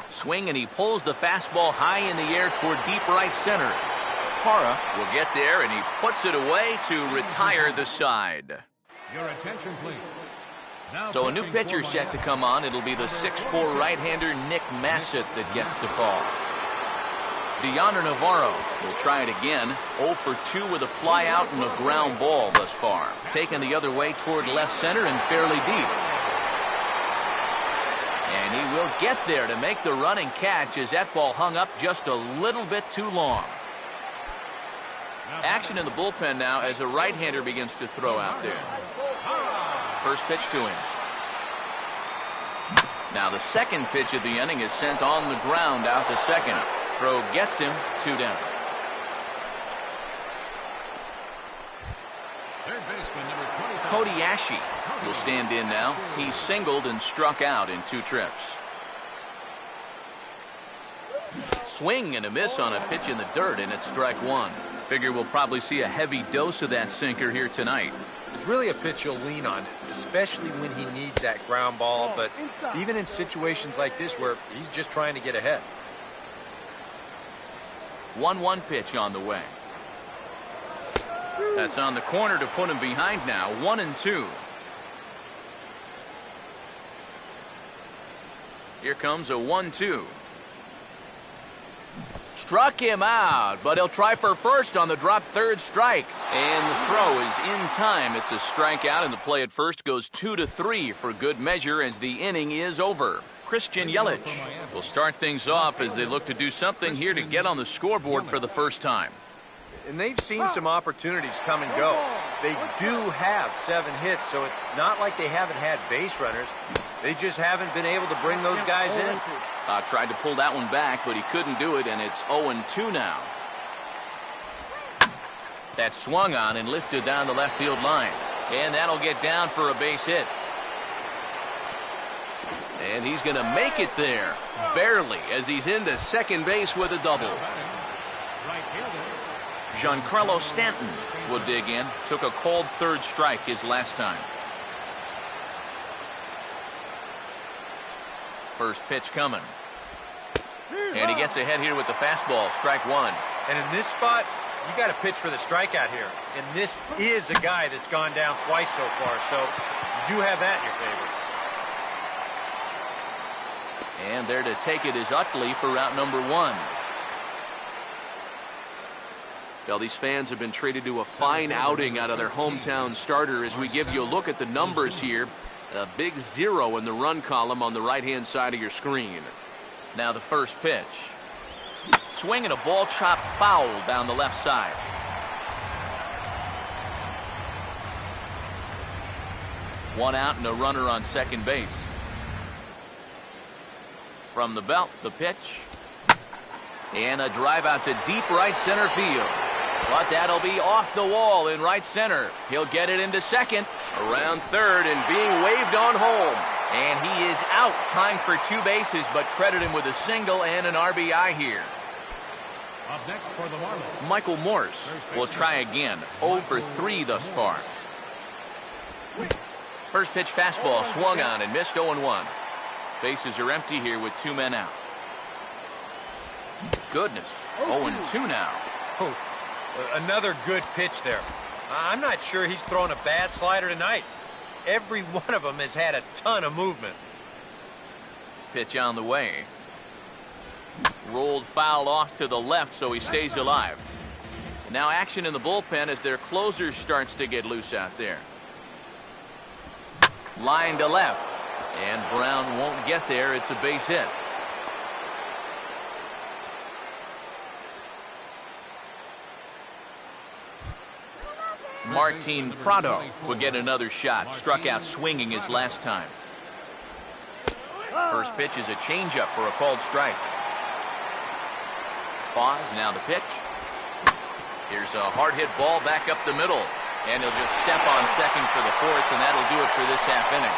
Swing, and he pulls the fastball high in the air toward deep right center. Parra will get there, and he puts it away to retire the side. Your attention, please. Now So a new pitcher set to come on. It'll be the 6'4" right-hander Nick Massett that gets the call. Deoner Navarro will try it again. 0 for 2 with a fly out and a ground ball thus far. Taken the other way toward left center and fairly deep. And he will get there to make the running catch as that ball hung up just a little bit too long. Action in the bullpen now as a right-hander begins to throw out there. First pitch to him. Now the second pitch of the inning is sent on the ground out to second. Throw gets him 2 down. Third baseman number 25. Cody Ashe will stand in now. He's singled and struck out in 2 trips. Swing and a miss on a pitch in the dirt, and it's strike 1. Figure we'll probably see a heavy dose of that sinker here tonight. It's really a pitch you'll lean on, especially when he needs that ground ball, but even in situations like this where he's just trying to get ahead. 1-1 pitch on the way. That's on the corner to put him behind now. 1-2. Here comes a 1-2. Struck him out, but he'll try for first on the drop third strike. And the throw is in time. It's a strikeout, and the play at first goes 2-3 for good measure as the inning is over. Christian Yelich will start things off as they look to do something here to get on the scoreboard for the first time. And they've seen some opportunities come and go. They do have 7 hits, so it's not like they haven't had base runners. They just haven't been able to bring those guys in. Tried to pull that one back, but he couldn't do it, and it's 0-2 now. That swung on and lifted down the left field line. And that'll get down for a base hit. And he's going to make it there, barely, as he's into second base with a double. Giancarlo Stanton will dig in. Took a cold third strike his last time. First pitch coming. And he gets ahead here with the fastball, strike 1. And in this spot, you got to pitch for the strikeout here. And this is a guy that's gone down twice so far, so you do have that in your favor. And there to take it is Utley for route number 1. Well, these fans have been treated to a fine outing out of their hometown starter as we give you a look at the numbers here. A big 0 in the run column on the right-hand side of your screen. Now the first pitch. Swinging a ball chopped foul down the left side. One out and a runner on second base. From the belt, the pitch. And a drive out to deep right center field. But that'll be off the wall in right center. He'll get it into second, around third, and being waved on home. And he is out trying for 2 bases, but credit him with a single and an RBI here. Up next for the Marlins, Michael Morse will try again. 0 for 3 thus far. First pitch fastball swung on and missed 0-1. Bases are empty here with 2 men out. Goodness, 0-2 now. Oh, another good pitch there. I'm not sure he's thrown a bad slider tonight. Every one of them has had a ton of movement. Pitch on the way. Rolled foul off to the left, so he stays alive. And now action in the bullpen as their closer starts to get loose out there. Line to left. And Brown won't get there. It's a base hit. Martin Prado will get another shot. Struck out swinging his last time. First pitch is a changeup for a called strike. Pause, now the pitch. Here's a hard hit ball back up the middle. And he'll just step on second for the 4th, and that'll do it for this half inning.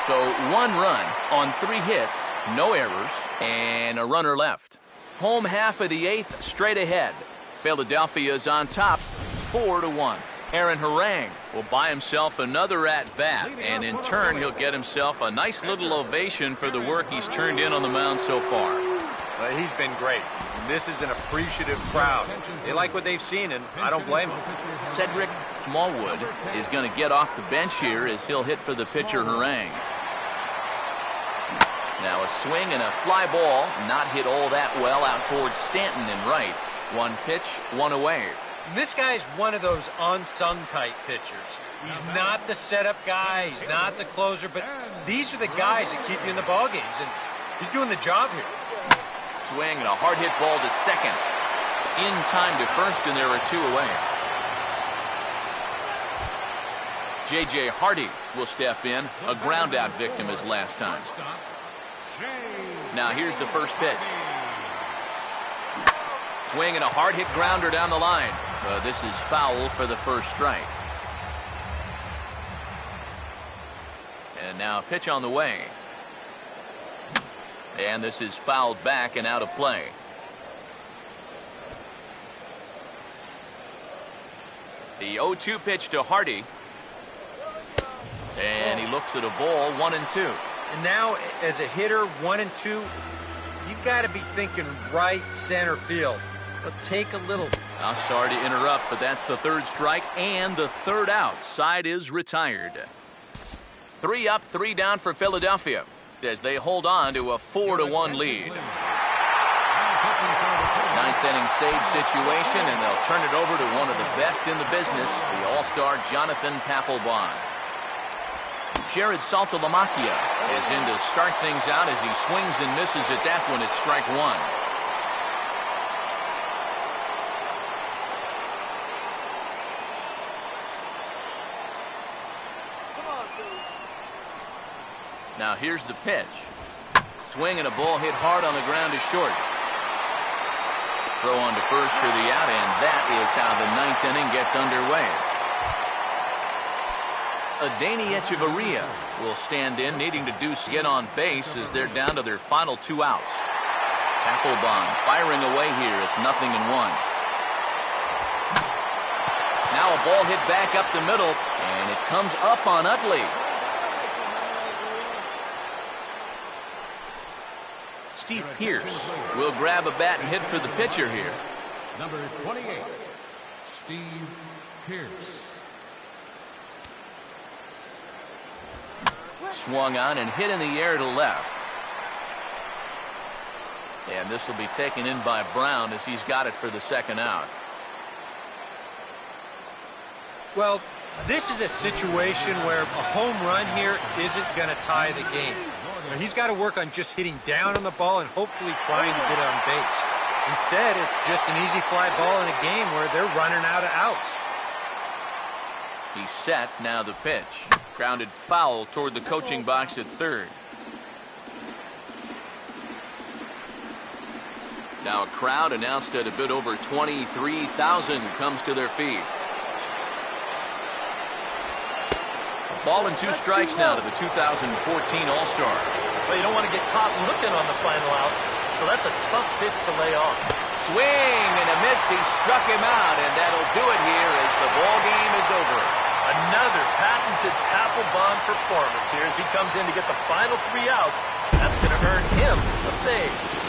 So 1 run on 3 hits, no errors, and a runner left. Home half of the 8th, straight ahead. Philadelphia's on top, 4-1. Aaron Harang will buy himself another at-bat, and in turn he'll get himself a nice little ovation for the work he's turned in on the mound so far. He's been great. This is an appreciative crowd. They like what they've seen, and I don't blame them. Cedric Smallwood is going to get off the bench here as he'll hit for the pitcher Harang. Now a swing and a fly ball, not hit all that well out towards Stanton and right. One pitch, one away. This guy's one of those unsung type pitchers. He's not the setup guy, he's not the closer, but these are the guys that keep you in the ball games, and he's doing the job here. Swing and a hard hit ball to second. In time to first, and there are two away. J.J. Hardy will step in, a ground out victim as last time. Now here's the first pitch. Swing and a hard hit grounder down the line. This is foul for the first strike. And now a pitch on the way. And this is fouled back and out of play. The 0-2 pitch to Hardy. And he looks at a ball, 1-2. And now, as a hitter, 1-2, you've got to be thinking right center field. It'll take a little. Now, sorry to interrupt, but that's the third strike and the third out. Side is retired. 3 up, 3 down for Philadelphia as they hold on to a 4-1 lead. Ninth inning save situation, and they'll turn it over to one of the best in the business, the all-star Jonathan Papelbon. Jared Saltalamacchia is in to start things out as he swings and misses at that one at strike one. Now here's the pitch. Swing and a ball hit hard on the ground to short. Throw on to first for the out, and that is how the ninth inning gets underway. Adeiny Echeverria will stand in, needing to get on base as they're down to their final 2 outs. Papelbon firing away here. It's 0-1. Now a ball hit back up the middle, and it comes up on Utley. Steve Pearce will grab a bat and hit for the pitcher here. Number 28, Steve Pearce. Swung on and hit in the air to left. And this will be taken in by Brown as he's got it for the second out. Well, this is a situation where a home run here isn't going to tie the game. He's got to work on just hitting down on the ball and hopefully trying to get on base. Instead, it's just an easy fly ball in a game where they're running out of outs. He's set. Now the pitch. Grounded foul toward the coaching box at third. Now a crowd announced at a bit over 23,000 comes to their feet. Ball and 2 strikes now to the 2014 All-Star. Well, you don't want to get caught looking on the final out, so that's a tough pitch to lay off. Swing and a miss. He struck him out, and that'll do it here as the ball game is over. Another patented Papelbon performance here as he comes in to get the final 3 outs. That's going to earn him a save.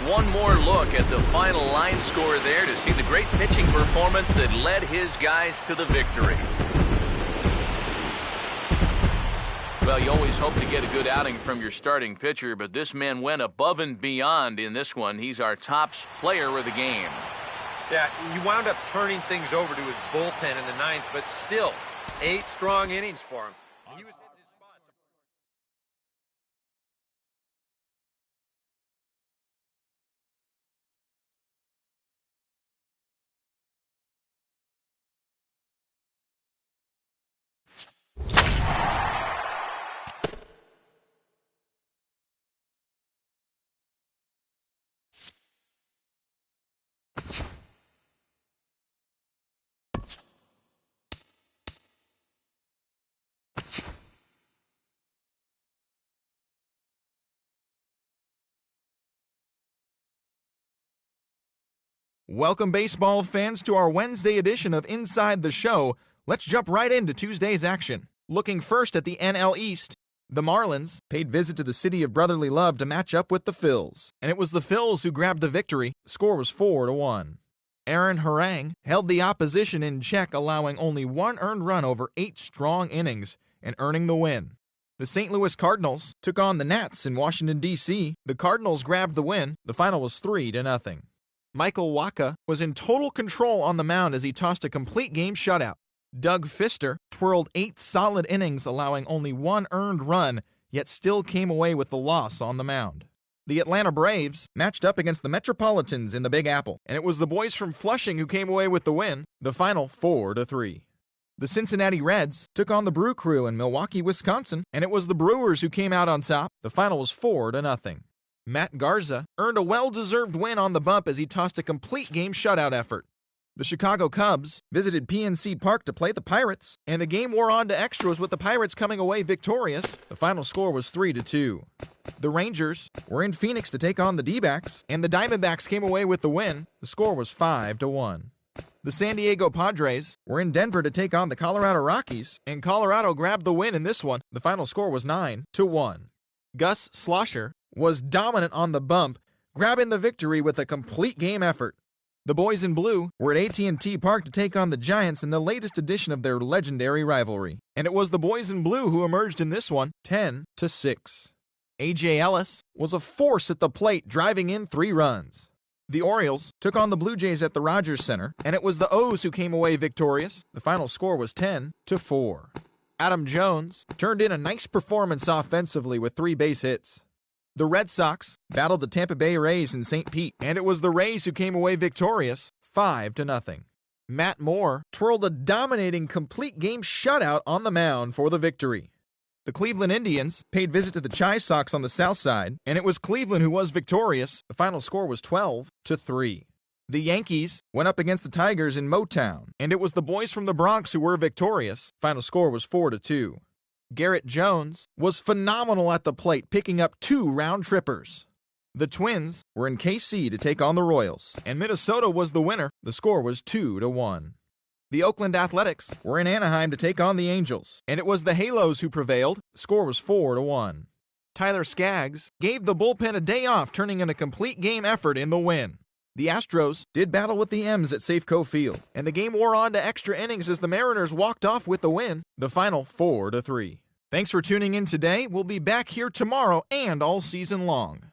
One more look at the final line score there to see the great pitching performance that led his guys to the victory. Well, you always hope to get a good outing from your starting pitcher, but this man went above and beyond in this one. He's our top player of the game. Yeah, he wound up turning things over to his bullpen in the 9th, but still, 8 strong innings for him. He was Welcome, baseball fans, to our Wednesday edition of Inside the Show. Let's jump right into Tuesday's action. Looking first at the NL East, the Marlins paid visit to the city of brotherly love to match up with the Phils, and it was the Phils who grabbed the victory. The score was 4-1. Aaron Harang held the opposition in check, allowing only one earned run over 8 strong innings and earning the win. The St. Louis Cardinals took on the Nats in Washington, D.C. The Cardinals grabbed the win. The final was 3-0. Michael Wacha was in total control on the mound as he tossed a complete game shutout. Doug Fister twirled 8 solid innings, allowing only one earned run, yet still came away with the loss on the mound. The Atlanta Braves matched up against the Metropolitans in the Big Apple, and it was the boys from Flushing who came away with the win, the final 4-3. The Cincinnati Reds took on the Brew Crew in Milwaukee, Wisconsin, and it was the Brewers who came out on top. The final was 4-0. Matt Garza earned a well-deserved win on the bump as he tossed a complete game shutout effort. The Chicago Cubs visited PNC Park to play the Pirates, and the game wore on to extras with the Pirates coming away victorious. The final score was 3-2. The Rangers were in Phoenix to take on the D-backs, and the Diamondbacks came away with the win. The score was 5-1. The San Diego Padres were in Denver to take on the Colorado Rockies, and Colorado grabbed the win in this one. The final score was 9-1. Gus Slosher was dominant on the bump, grabbing the victory with a complete game effort. The boys in blue were at AT&T Park to take on the Giants in the latest edition of their legendary rivalry, and it was the boys in blue who emerged in this one, 10-6. A.J. Ellis was a force at the plate, driving in 3 runs. The Orioles took on the Blue Jays at the Rogers Center, and it was the O's who came away victorious. The final score was 10-4. Adam Jones turned in a nice performance offensively with 3 base hits. The Red Sox battled the Tampa Bay Rays in St. Pete, and it was the Rays who came away victorious, 5-0. Matt Moore twirled a dominating complete game shutout on the mound for the victory. The Cleveland Indians paid visit to the Chi Sox on the south side, and it was Cleveland who was victorious. The final score was 12-3. The Yankees went up against the Tigers in Motown, and it was the boys from the Bronx who were victorious. Final score was 4-2. Garrett Jones was phenomenal at the plate, picking up 2 round trippers. The Twins were in KC to take on the Royals, and Minnesota was the winner. The score was 2-1. The Oakland Athletics were in Anaheim to take on the Angels, and it was the Halos who prevailed. The score was 4-1. Tyler Skaggs gave the bullpen a day off, turning in a complete game effort in the win. The Astros did battle with the M's at Safeco Field, and the game wore on to extra innings as the Mariners walked off with the win, the final 4-3. Thanks for tuning in today. We'll be back here tomorrow and all season long.